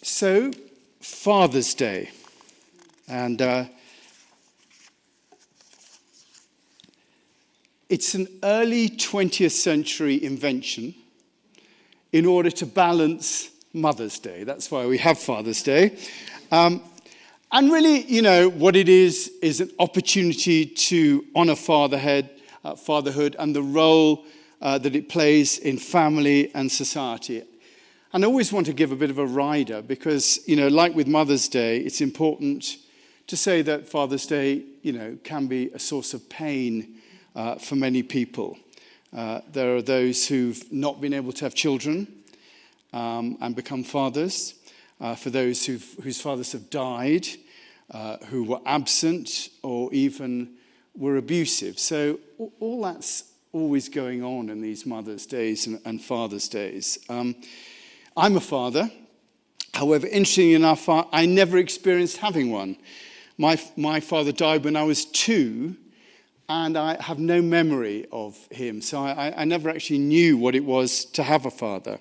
So, Father's Day. And it's an early 20th century invention in order to balance Mother's Day. That's why we have Father's Day. And really, what it is an opportunity to honor fatherhood and the role that it plays in family and society. And I always want to give a bit of a rider because, like with Mother's Day, it's important to say that Father's Day, can be a source of pain for many people. There are those who've not been able to have children and become fathers. For those whose fathers have died, who were absent or even were abusive. So all that's always going on in these Mother's Days and Father's Days. I'm a father. However, interestingly enough, I never experienced having one. My father died when I was 2, and I have no memory of him. So I never actually knew what it was to have a father.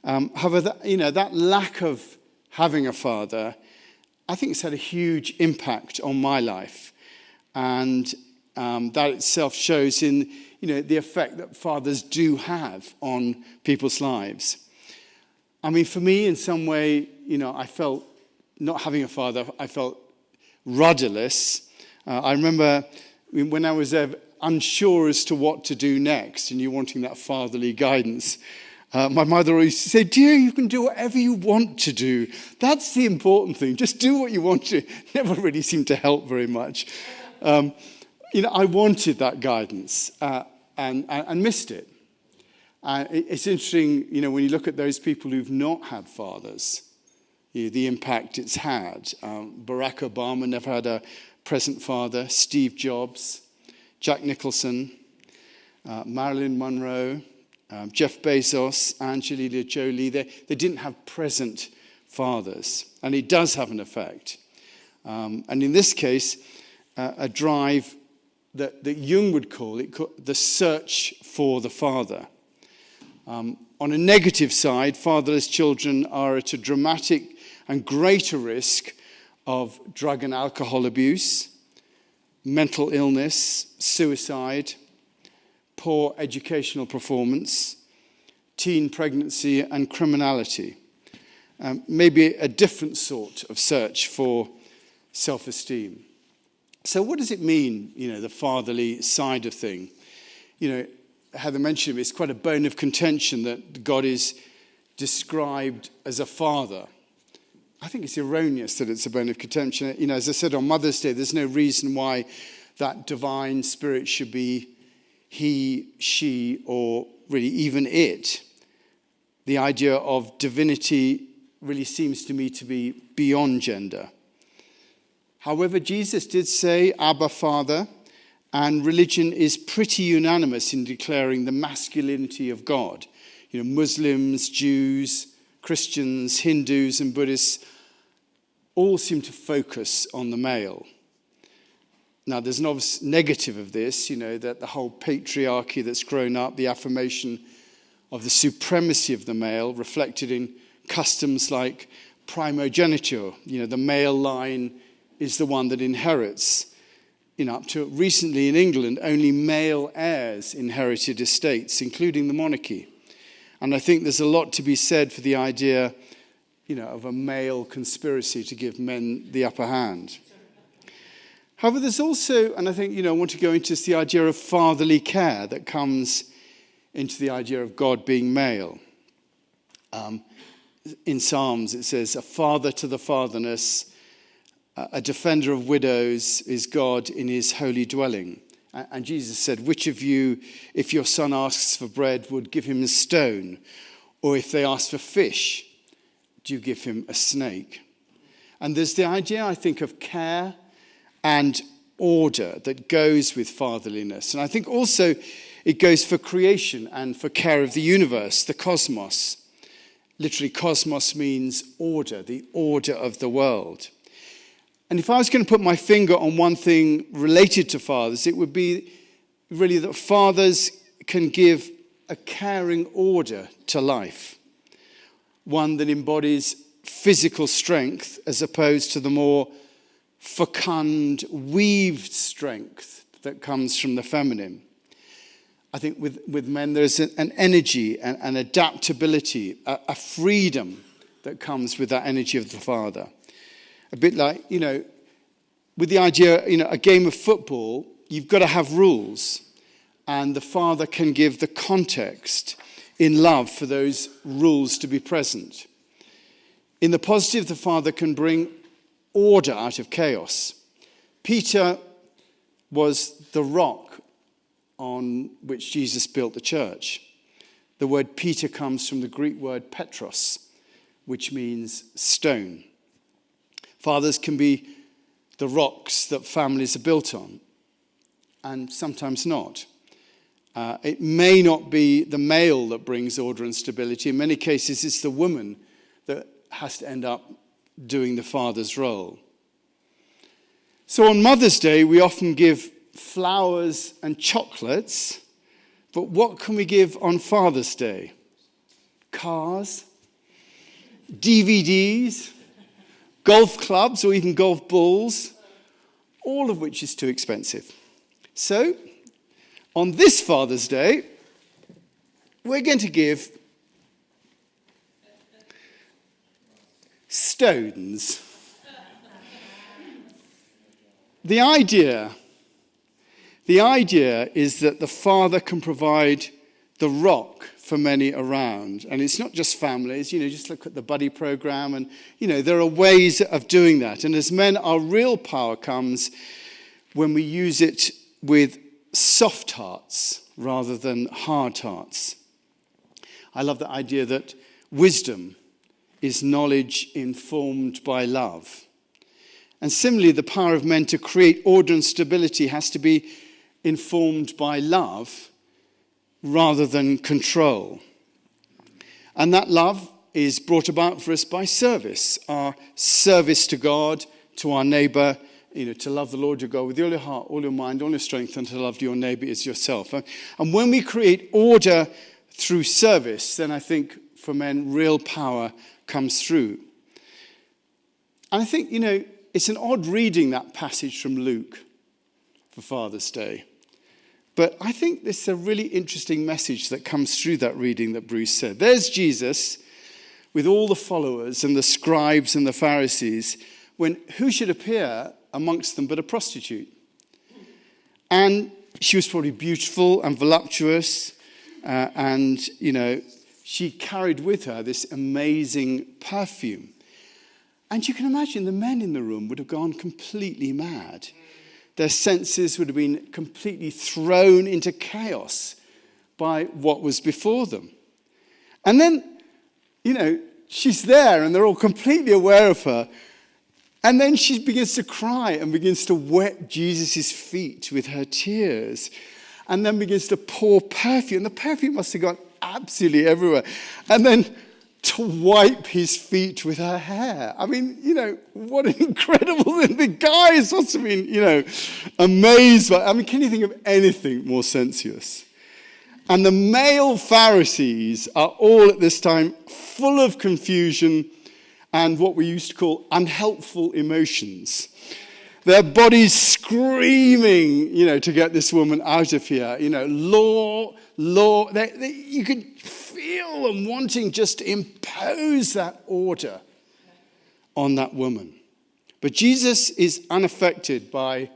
However, that lack of having a father, I think it's had a huge impact on my life. And that itself shows in, the effect that fathers do have on people's lives. I mean, for me, in some way, I felt, not having a father, I felt rudderless. I remember when I was unsure as to what to do next, and you wanting that fatherly guidance, my mother always said, "Dear, you can do whatever you want to do. That's the important thing. Just do what you want to." Never really seemed to help very much. I wanted that guidance and missed it. It's interesting, when you look at those people who've not had fathers, the impact it's had. Barack Obama never had a present father. Steve Jobs, Jack Nicholson, Marilyn Monroe, Jeff Bezos, Angelina Jolie. They didn't have present fathers. And it does have an effect. And in this case, a drive that Jung would call it the search for the father. On a negative side, fatherless children are at a dramatic and greater risk of drug and alcohol abuse, mental illness, suicide, poor educational performance, teen pregnancy, and criminality. Maybe a different sort of search for self-esteem. So what does it mean, the fatherly side of thing? Heather mentioned it's quite a bone of contention that God is described as a father. I think it's erroneous that it's a bone of contention. As I said on Mother's Day, there's no reason why that divine spirit should be he, she, or really even it. The idea of divinity really seems to me to be beyond gender. However, Jesus did say, Abba, Father, and religion is pretty unanimous in declaring the masculinity of God. Muslims, Jews, Christians, Hindus, and Buddhists all seem to focus on the male. Now, there's an obvious negative of this, that the whole patriarchy that's grown up, the affirmation of the supremacy of the male, reflected in customs like primogeniture. The male line is the one that inherits. Up to recently in England, only male heirs inherited estates, including the monarchy. And I think there's a lot to be said for the idea, of a male conspiracy to give men the upper hand. However, there's also, and I think, I want to go into the idea of fatherly care that comes into the idea of God being male. In Psalms, it says, a father to the fatherless, a defender of widows is God in his holy dwelling. And Jesus said, which of you, if your son asks for bread, would give him a stone? Or if they ask for fish, do you give him a snake? And there's the idea, I think, of care and order that goes with fatherliness. And I think also it goes for creation and for care of the universe, the cosmos. Literally, cosmos means order, the order of the world. And if I was going to put my finger on one thing related to fathers, it would be really that fathers can give a caring order to life, one that embodies physical strength as opposed to the more fecund, weaved strength that comes from the feminine. I think with men there's an energy, an adaptability, a freedom that comes with that energy of the father. A bit like, with the idea, a game of football, you've got to have rules. And the father can give the context in love for those rules to be present. In the positive, the father can bring order out of chaos. Peter was the rock on which Jesus built the church. The word Peter comes from the Greek word Petros, which means stone. Fathers can be the rocks that families are built on, and sometimes not. It may not be the male that brings order and stability. In many cases, it's the woman that has to end up doing the father's role. So on Mother's Day, we often give flowers and chocolates, but what can we give on Father's Day? Cars, DVDs, golf clubs, or even golf balls, all of which is too expensive. So, on this Father's Day, we're going to give stones. The idea is that the father can provide the rock for many around. And it's not just families, just look at the buddy program and, there are ways of doing that. And as men, our real power comes when we use it with soft hearts rather than hard hearts. I love the idea that wisdom is knowledge informed by love. And similarly, the power of men to create order and stability has to be informed by love rather than control. And that love is brought about for us by service, our service to God, to our neighbor, to love the Lord your God with all your heart, all your mind, all your strength, and to love your neighbor as yourself. And when we create order through service, then I think for men, real power comes through. And I think, it's an odd reading, that passage from Luke for Father's Day. But I think this is a really interesting message that comes through that reading that Bruce said. There's Jesus with all the followers and the scribes and the Pharisees, when who should appear amongst them but a prostitute? And she was probably beautiful and voluptuous, and she carried with her this amazing perfume. And you can imagine the men in the room would have gone completely mad. Their senses would have been completely thrown into chaos by what was before them. And then, she's there and they're all completely aware of her. And then she begins to cry and begins to wet Jesus' feet with her tears. And then begins to pour perfume. The perfume must have gone absolutely everywhere. And then to wipe his feet with her hair. I mean, what an incredible thing. The guys must have been, amazed by. Can you think of anything more sensuous? And the male Pharisees are all at this time full of confusion and what we used to call unhelpful emotions. Their bodies screaming, to get this woman out of here. Law. You could feel them wanting just to impose that order on that woman. But Jesus is unaffected by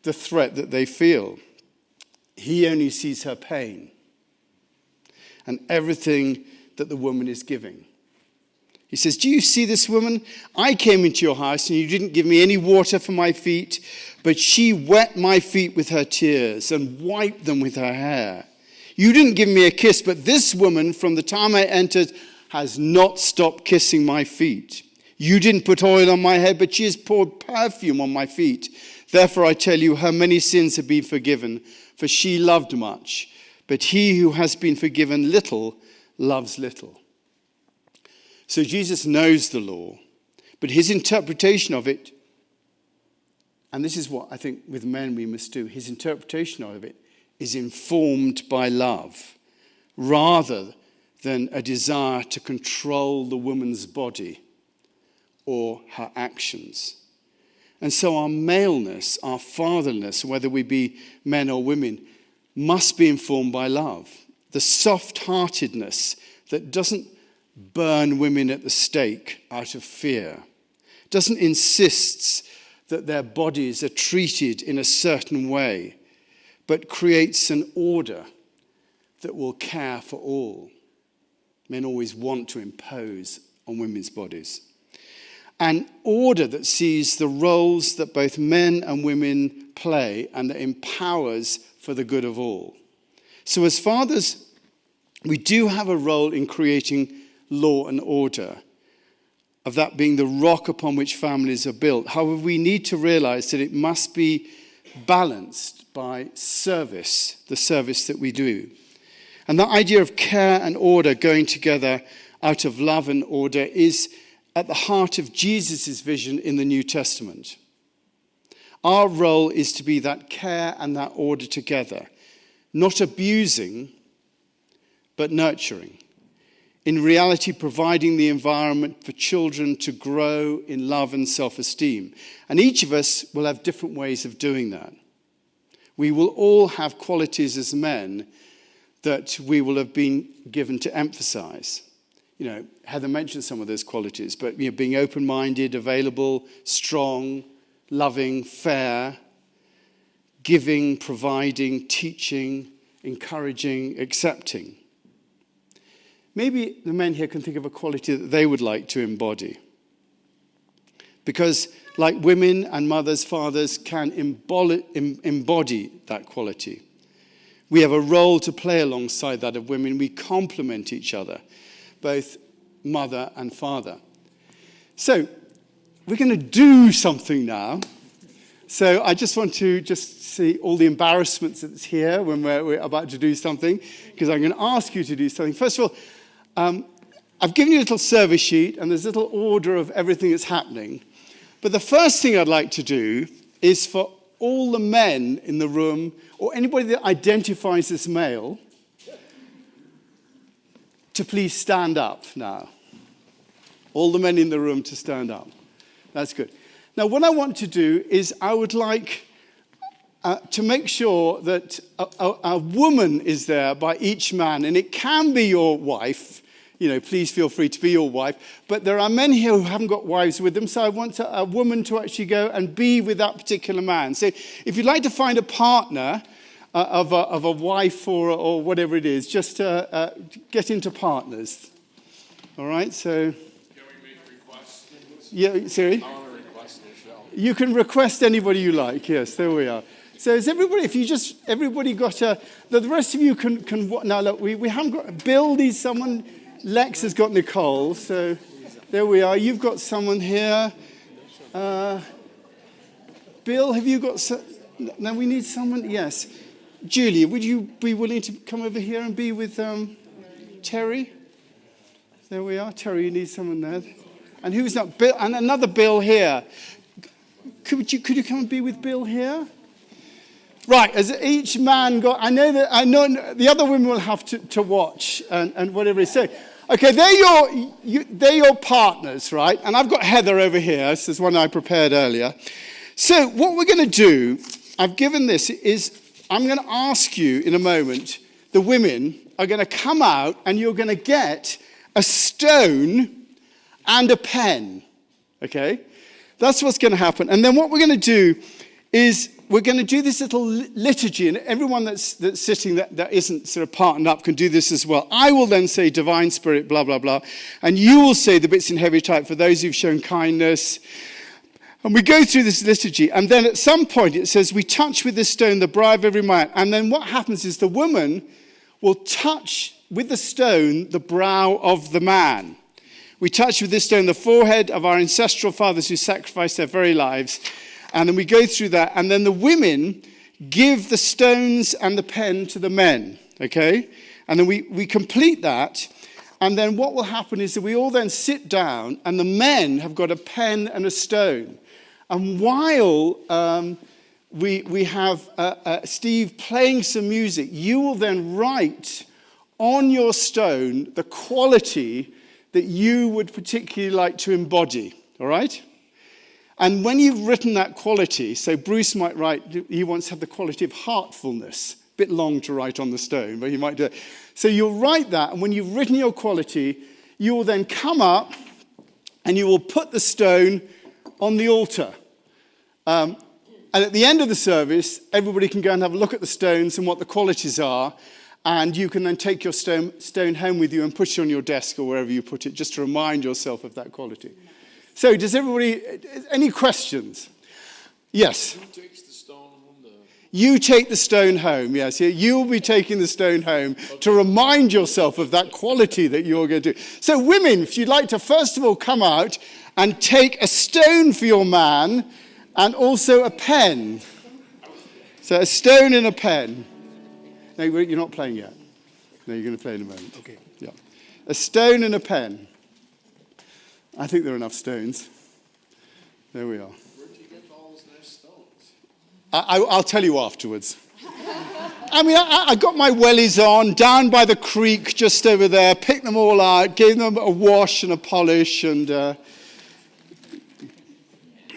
the threat that they feel. He only sees her pain and everything that the woman is giving. He says, do you see this woman? I came into your house and you didn't give me any water for my feet, but she wet my feet with her tears and wiped them with her hair. You didn't give me a kiss, but this woman, from the time I entered, has not stopped kissing my feet. You didn't put oil on my head, but she has poured perfume on my feet. Therefore, I tell you, her many sins have been forgiven, for she loved much. But he who has been forgiven little loves little. So Jesus knows the law, but his interpretation of it, and this is what I think with men we must do, his interpretation of it is informed by love rather than a desire to control the woman's body or her actions. And so our maleness, our fatherliness, whether we be men or women, must be informed by love. The soft-heartedness that doesn't burn women at the stake out of fear, doesn't insist that their bodies are treated in a certain way, but creates an order that will care for all. Men always want to impose on women's bodies. An order that sees the roles that both men and women play and that empowers for the good of all. So as fathers, we do have a role in creating law and order, of that being the rock upon which families are built. However, we need to realize that it must be balanced by service, the service that we do. And that idea of care and order going together out of love and order is at the heart of Jesus' vision in the New Testament. Our role is to be that care and that order together, not abusing, but nurturing. In reality, providing the environment for children to grow in love and self-esteem. And each of us will have different ways of doing that. We will all have qualities as men that we will have been given to emphasize. You know, Heather mentioned some of those qualities, but being open-minded, available, strong, loving, fair, giving, providing, teaching, encouraging, accepting. Maybe the men here can think of a quality that they would like to embody. Because like women and mothers, fathers can embody that quality. We have a role to play alongside that of women. We complement each other, both mother and father. So we're going to do something now. So I just want to see all the embarrassments that's here when we're about to do something, because I'm going to ask you to do something. First of all, I've given you a little service sheet, and there's a little order of everything that's happening. But the first thing I'd like to do is for all the men in the room, or anybody that identifies as male, to please stand up now. All the men in the room to stand up. That's good. Now, what I want to do is I would like to make sure that a woman is there by each man, and it can be your wife. You know, please feel free to be your wife. But there are men here who haven't got wives with them, so I want a woman to actually go and be with that particular man. So if you'd like to find a partner of a wife or whatever it is, just get into partners. All right, so... Can we make requests? Yeah, sorry? I want to request Michelle. You can request anybody you like. Yes, there we are. So is everybody, if you just, everybody got the rest of you can now look, we haven't got, Bill needs someone, Lex has got Nicole, so there we are. You've got someone here. Bill, have you got, now we need someone, yes. Julia, would you be willing to come over here and be with Terry? There we are. Terry, you need someone there. And who's not? Bill, and another Bill here. Could you come and be with Bill here? Right, as each man got, I know the other women will have to watch and whatever it is. So, okay, they're your partners, right? And I've got Heather over here. This is one I prepared earlier. So what we're going to do, I've given this, is I'm going to ask you in a moment, the women are going to come out and you're going to get a stone and a pen, okay? That's what's going to happen. And then what we're going to do is we're going to do this little liturgy, and everyone that's sitting that isn't sort of partnered up can do this as well. I will then say divine spirit, blah, blah, blah, and you will say the bits in heavy type for those who've shown kindness. And we go through this liturgy, and then at some point it says, we touch with this stone the brow of every man. And then what happens is the woman will touch with the stone the brow of the man. We touch with this stone the forehead of our ancestral fathers who sacrificed their very lives. And then we go through that, and then the women give the stones and the pen to the men, okay? And then we complete that, and then what will happen is that we all then sit down, and the men have got a pen and a stone. And while we have Steve playing some music, you will then write on your stone the quality that you would particularly like to embody, All right? And when you've written that quality, so Bruce might write, he wants to have the quality of heartfulness. A bit long to write on the stone, but he might do it. So you'll write that, and when you've written your quality, you will then come up and you will put the stone on the altar. And at the end of the service, everybody can go and have a look at the stones and what the qualities are, and you can then take your stone home with you and put it on your desk or wherever you put it, just to remind yourself of that quality. So does everybody, any questions? Yes? Who takes the stone home? You take the stone home, yes. You will be taking the stone home to remind yourself of that quality that you're going to do. So women, if you'd like to first of all come out and take a stone for your man and also a pen. So a stone and a pen. No, you're not playing yet. No, you're going to play in a moment. Okay. Yeah. A stone and a pen. I think there are enough stones. There we are. Where do you get all those nice stones? I'll tell you afterwards. I mean, I got my wellies on down by the creek just over there, picked them all out, gave them a wash and a polish, and So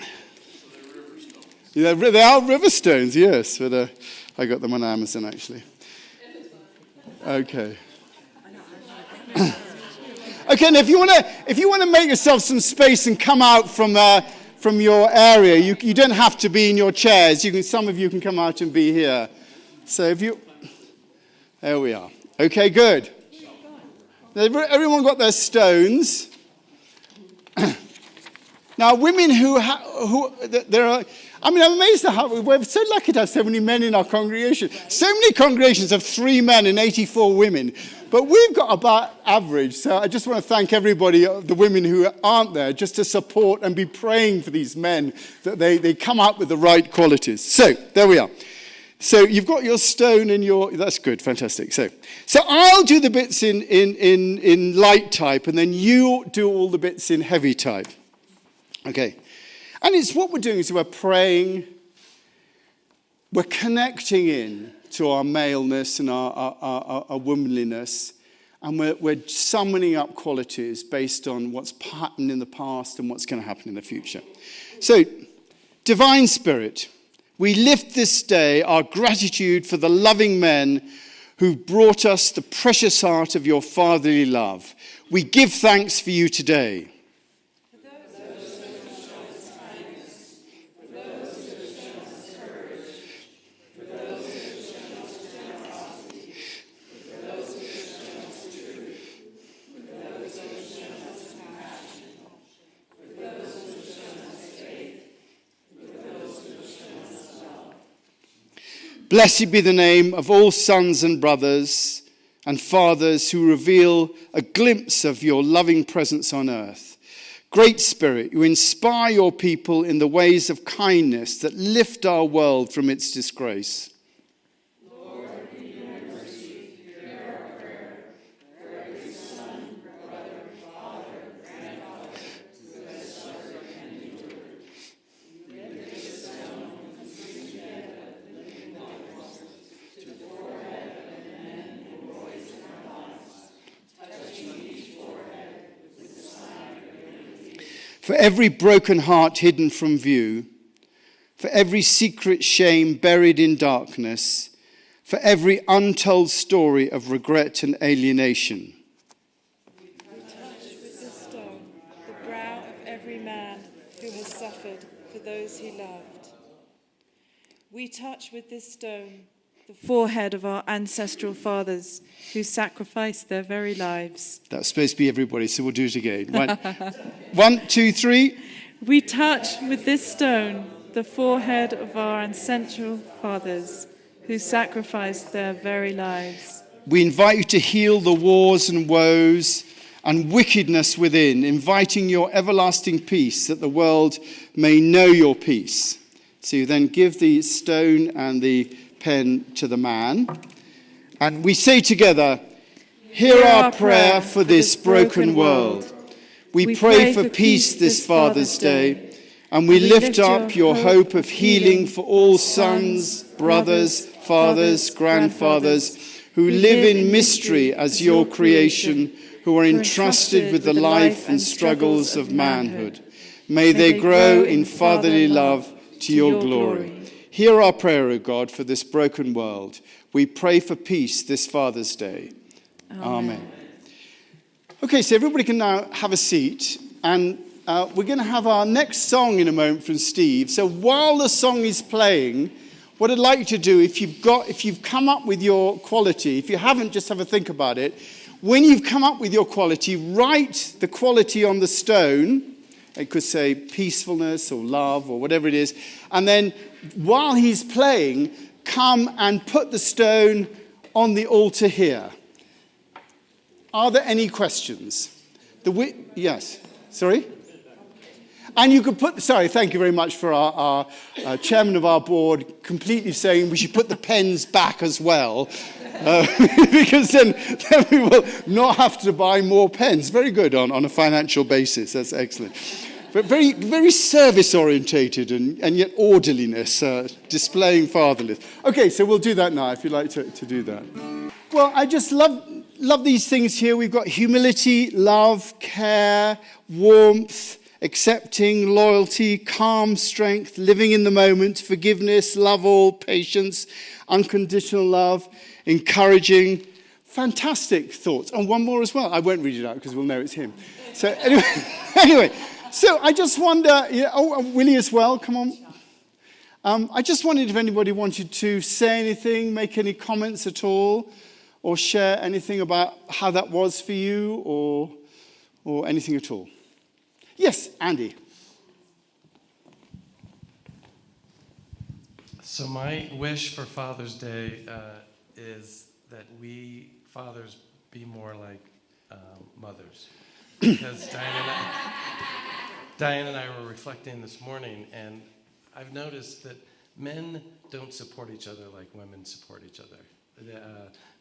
they're river stones. yeah, they are river stones, yes. But I got them on Amazon actually. Okay. Okay, and if you want to make yourself some space and come out from your area, you don't have to be in your chairs. Some of you can come out and be here. So there we are. Okay, good. Everyone got their stones. Now, women there are. I mean, I'm amazed at how we're so lucky to have so many men in our congregation. So many congregations have 3 men and 84 women. But we've got about average. So I just want to thank everybody, the women who aren't there, just to support and be praying for these men, that they come out with the right qualities. So there we are. So you've got your stone and that's good, fantastic. So I'll do the bits in light type, and then you do all the bits in heavy type. Okay. And it's what we're doing is we're praying, we're connecting in to our maleness and our womanliness, and we're summoning up qualities based on what's happened in the past and what's going to happen in the future. So, Divine Spirit, we lift this day our gratitude for the loving men who brought us the precious heart of your fatherly love. We give thanks for you today. Blessed be the name of all sons and brothers and fathers who reveal a glimpse of your loving presence on earth. Great Spirit, you inspire your people in the ways of kindness that lift our world from its disgrace. Lord, in your mercy, hear our prayer for every son, brother, father, grandfather who has suffered and endured. Lift this stone and bring together living waters to the forehead of the men and boys in our lives, touching each forehead with the sign of your name. For every broken heart hidden from view, for every secret shame buried in darkness, for every untold story of regret and alienation. We touch with this stone the brow of every man who has suffered for those he loved. We touch with this stone the forehead of our ancestral fathers who sacrificed their very lives. That's supposed to be everybody, so we'll do it again. 1, 2, 3. We touch with this stone the forehead of our ancestral fathers who sacrificed their very lives. We invite you to heal the wars and woes and wickedness within, inviting your everlasting peace that the world may know your peace. So you then give the stone and the pen to the man. And we say together, hear our prayer for this broken world. We pray for peace this Father's Day, and we lift up your hope of healing for all sons, brothers, fathers, grandfathers, who live in mystery as your creation, who are entrusted with the life and struggles of manhood. May they grow in fatherly love to your glory. Hear our prayer, O God, for this broken world. We pray for peace this Father's Day. Amen. Okay, so everybody can now have a seat, and we're going to have our next song in a moment from Steve. So while the song is playing, what I'd like you to do, if you've come up with your quality, if you haven't, just have a think about it. When you've come up with your quality, write the quality on the stone. It could say peacefulness or love or whatever it is. And then while he's playing, come and put the stone on the altar here. Are there any questions? Yes. Sorry? And you could thank you very much for our chairman of our board completely saying we should put the pens back as well, because then we will not have to buy more pens. Very good on a financial basis. That's excellent. But very, very service-orientated and yet orderliness, displaying fatherliness. Okay, so we'll do that now, if you'd like to do that. Well, I just love these things here. We've got humility, love, care, warmth, accepting, loyalty, calm, strength, living in the moment, forgiveness, love all, patience, unconditional love, encouraging. Fantastic thoughts. And one more as well. I won't read it out because we'll know it's him. So anyway. So I just wonder, Willie as well, come on. I just wondered if anybody wanted to say anything, make any comments at all, or share anything about how that was for you, or anything at all. Yes, Andy. So my wish for Father's Day is that we fathers be more like mothers. Because Diane and I were reflecting this morning, and I've noticed that men don't support each other like women support each other.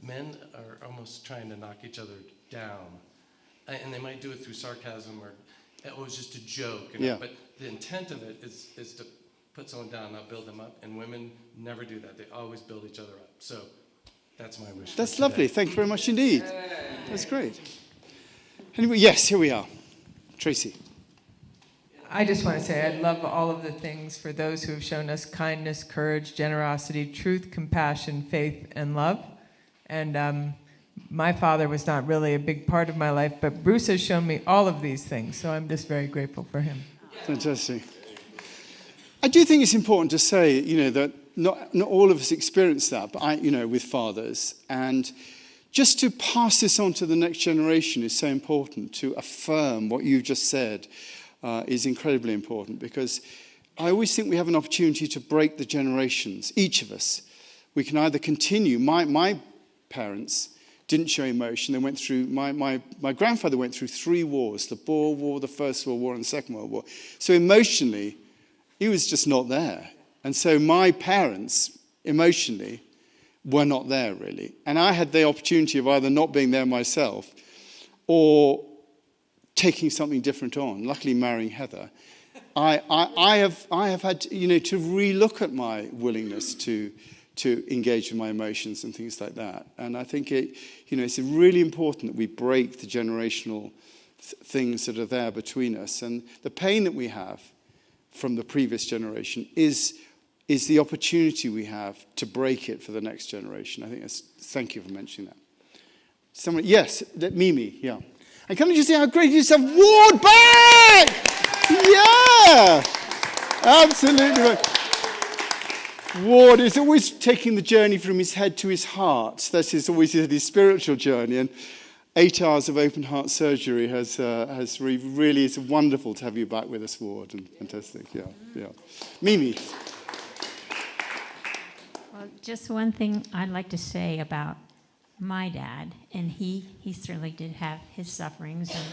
Men are almost trying to knock each other down. And they might do it through sarcasm or, oh, it's just a joke. But the intent of it is to put someone down, not build them up. And women never do that. They always build each other up. So that's my wish. That's lovely. Thank you very much indeed. That's great. Anyway, yes, here we are. Tracy. I just want to say I love all of the things for those who have shown us kindness, courage, generosity, truth, compassion, faith, and love. And my father was not really a big part of my life, but Bruce has shown me all of these things, so I'm just very grateful for him. Fantastic. I do think it's important to say, that not all of us experience that, but with fathers. And just to pass this on to the next generation is so important. To affirm what you've just said is incredibly important, because I always think we have an opportunity to break the generations, each of us. We can either continue. My parents didn't show emotion. They went through, my grandfather went through 3 wars, the Boer War, the First World War, and the Second World War. So emotionally, he was just not there. And so my parents, emotionally, were not there, really. And I had the opportunity of either not being there myself or taking something different on. Luckily, marrying Heather, I have had to relook at my willingness to engage with my emotions and things like that. And I think it's really important that we break the generational things that are there between us. And the pain that we have from the previous generation is the opportunity we have to break it for the next generation. I think thank you for mentioning that. Someone, yes, Mimi, yeah. And can I just say how great it is to have Ward back? Yeah, absolutely. Ward is always taking the journey from his head to his heart. That is always his spiritual journey. And 8 hours of open heart surgery has really, it's wonderful to have you back with us, Ward. And fantastic, yeah. Mimi. Well, just one thing I'd like to say about my dad, and he certainly did have his sufferings, and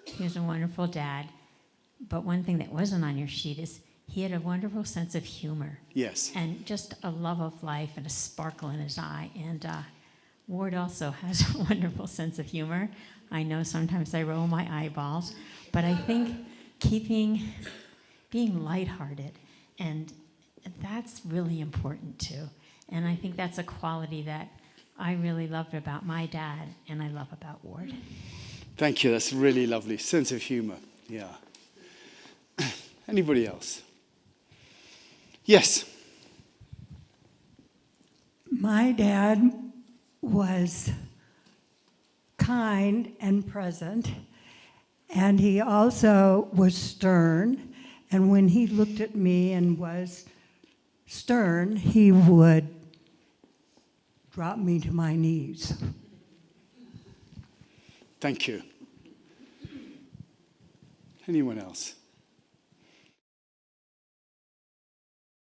he was a wonderful dad. But one thing that wasn't on your sheet is he had a wonderful sense of humor. Yes. And just a love of life and a sparkle in his eye. And Ward also has a wonderful sense of humor. I know sometimes I roll my eyeballs, but I think being lighthearted, and that's really important too. And I think that's a quality that I really loved about my dad, and I love about Ward. Thank you. That's really lovely. Sense of humor. Yeah. Anybody else? Yes. My dad was kind and present, and he also was stern. And when he looked at me and was stern, he would drop me to my knees. Thank you. Anyone else?